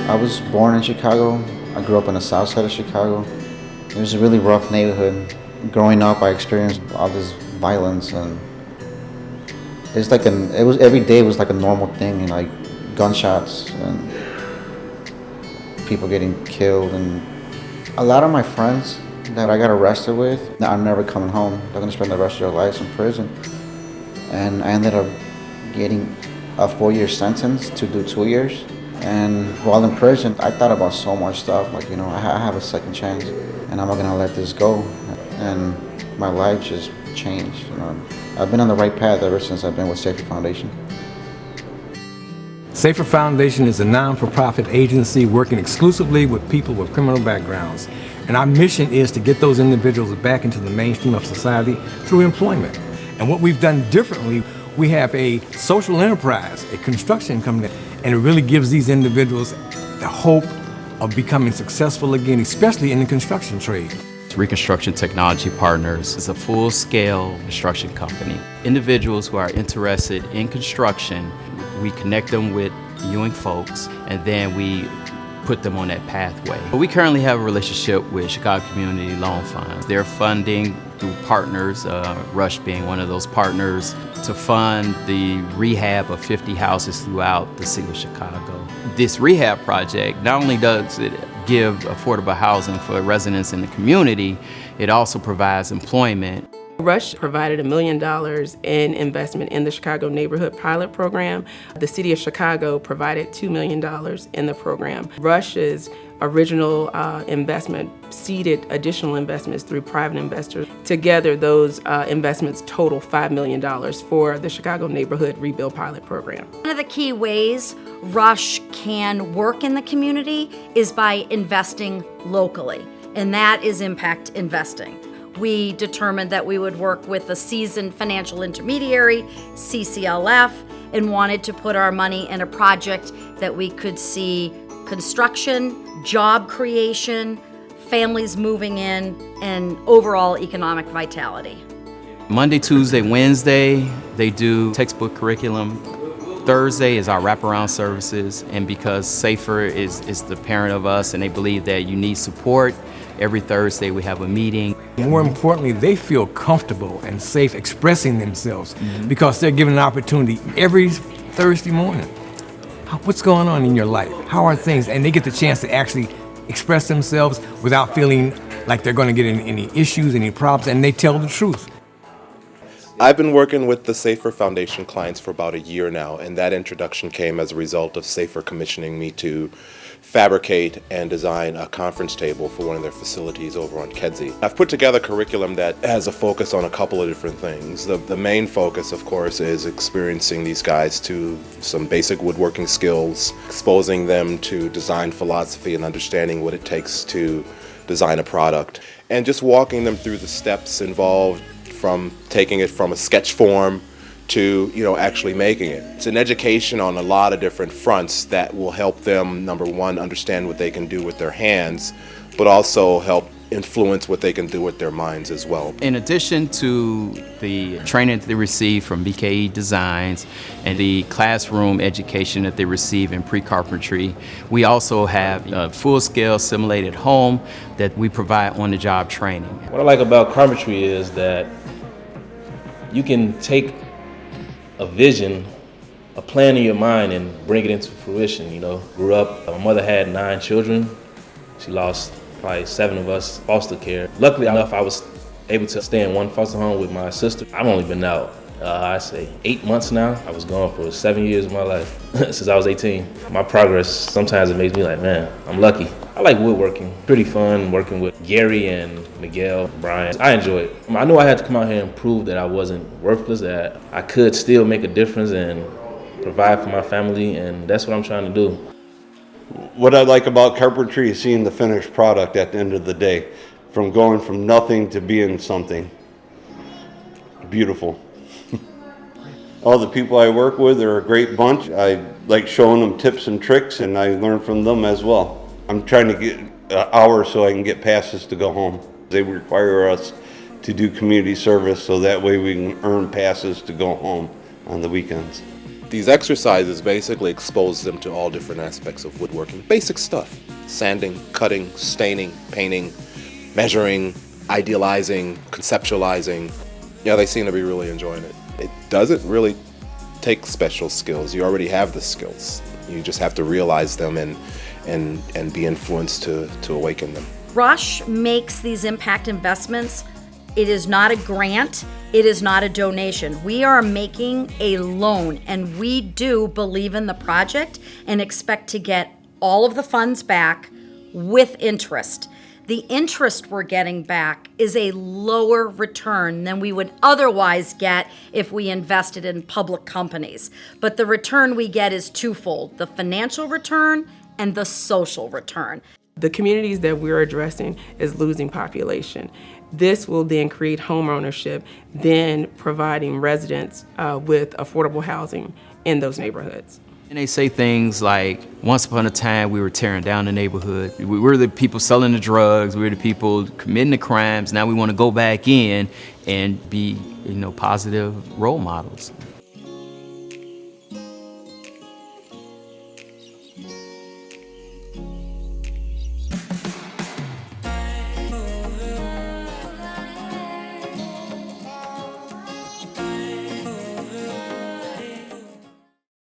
I was born in Chicago. I grew up in the south side of Chicago. It was a really rough neighborhood. Growing up, I experienced all this violence, and it was every day was like a normal thing, and like gunshots and people getting killed, and a lot of my friends that I got arrested with are never coming home. They're gonna spend the rest of their lives in prison, and I ended up getting a 4-year sentence to do 2 years. And while in prison, I thought about so much stuff, like, I have a second chance, and I'm not gonna let this go. And my life just changed. I've been on the right path ever since I've been with Safer Foundation. Safer Foundation is a non-for-profit agency working exclusively with people with criminal backgrounds. And our mission is to get those individuals back into the mainstream of society through employment. And what we've done differently, we have a social enterprise, a construction company, and it really gives these individuals the hope of becoming successful again, especially in the construction trade. Reconstruction Technology Partners is a full-scale construction company. Individuals who are interested in construction, we connect them with Ewing folks, and then we put them on that pathway. We currently have a relationship with Chicago Community Loan Funds. They're funding through partners, Rush being one of those partners, to fund the rehab of 50 houses throughout the city of Chicago. This rehab project, not only does it give affordable housing for residents in the community, it also provides employment. Rush provided $1 million in investment in the Chicago Neighborhood Pilot Program. The City of Chicago provided $2 million in the program. Rush's original investment seeded additional investments through private investors. Together, those investments total $5 million for the Chicago Neighborhood Rebuild Pilot Program. One of the key ways Rush can work in the community is by investing locally, and that is impact investing. We determined that we would work with a seasoned financial intermediary, CCLF, and wanted to put our money in a project that we could see construction, job creation, families moving in, and overall economic vitality. Monday, Tuesday, Wednesday, they do textbook curriculum. Thursday is our wraparound services, and because Safer is the parent of us and they believe that you need support, every Thursday we have a meeting. More importantly, they feel comfortable and safe expressing themselves because they're given an opportunity every Thursday morning. What's going on in your life? How are things? And they get the chance to actually express themselves without feeling like they're going to get in any issues, any problems, and they tell the truth. I've been working with the Safer Foundation clients for about a year now, and that introduction came as a result of Safer commissioning me to fabricate and design a conference table for one of their facilities over on Kedzie. I've put together a curriculum that has a focus on a couple of different things. The main focus, of course, is experiencing these guys to some basic woodworking skills, exposing them to design philosophy and understanding what it takes to design a product, and just walking them through the steps involved from taking it from a sketch form to actually making it. It's an education on a lot of different fronts that will help them, number one, understand what they can do with their hands, but also help influence what they can do with their minds as well. In addition to the training that they receive from BKE Designs and the classroom education that they receive in pre-carpentry, we also have a full-scale simulated home that we provide on-the-job training. What I like about carpentry is that you can take a vision, a plan in your mind, and bring it into fruition. Grew up, my mother had 9 children. She lost probably 7 of us foster care. Luckily enough, I was able to stay in one foster home with my sister. I've only been out, I say 8 months now. I was gone for 7 years of my life, since I was 18. My progress, sometimes it makes me like, man, I'm lucky. I like woodworking. Pretty fun working with Gary and Miguel, Brian. I enjoy it. I knew I had to come out here and prove that I wasn't worthless, that I could still make a difference and provide for my family, and that's what I'm trying to do. What I like about carpentry is seeing the finished product at the end of the day, from going from nothing to being something beautiful. All the people I work with are a great bunch. I like showing them tips and tricks, and I learn from them as well. I'm trying to get an hour so I can get passes to go home. They require us to do community service so that way we can earn passes to go home on the weekends. These exercises basically expose them to all different aspects of woodworking. Basic stuff: sanding, cutting, staining, painting, measuring, idealizing, conceptualizing. Yeah, they seem to be really enjoying it. It doesn't really take special skills. You already have the skills. You just have to realize them and be influenced to awaken them. Rush makes these impact investments. It is not a grant. It is not a donation. We are making a loan, and we do believe in the project and expect to get all of the funds back with interest. The interest we're getting back is a lower return than we would otherwise get if we invested in public companies. But the return we get is twofold: the financial return and the social return. The communities that we're addressing is losing population. This will then create home ownership, then providing residents with affordable housing in those neighborhoods. And they say things like, once upon a time we were tearing down the neighborhood. We were the people selling the drugs, we were the people committing the crimes. Now we want to go back in and be, positive role models.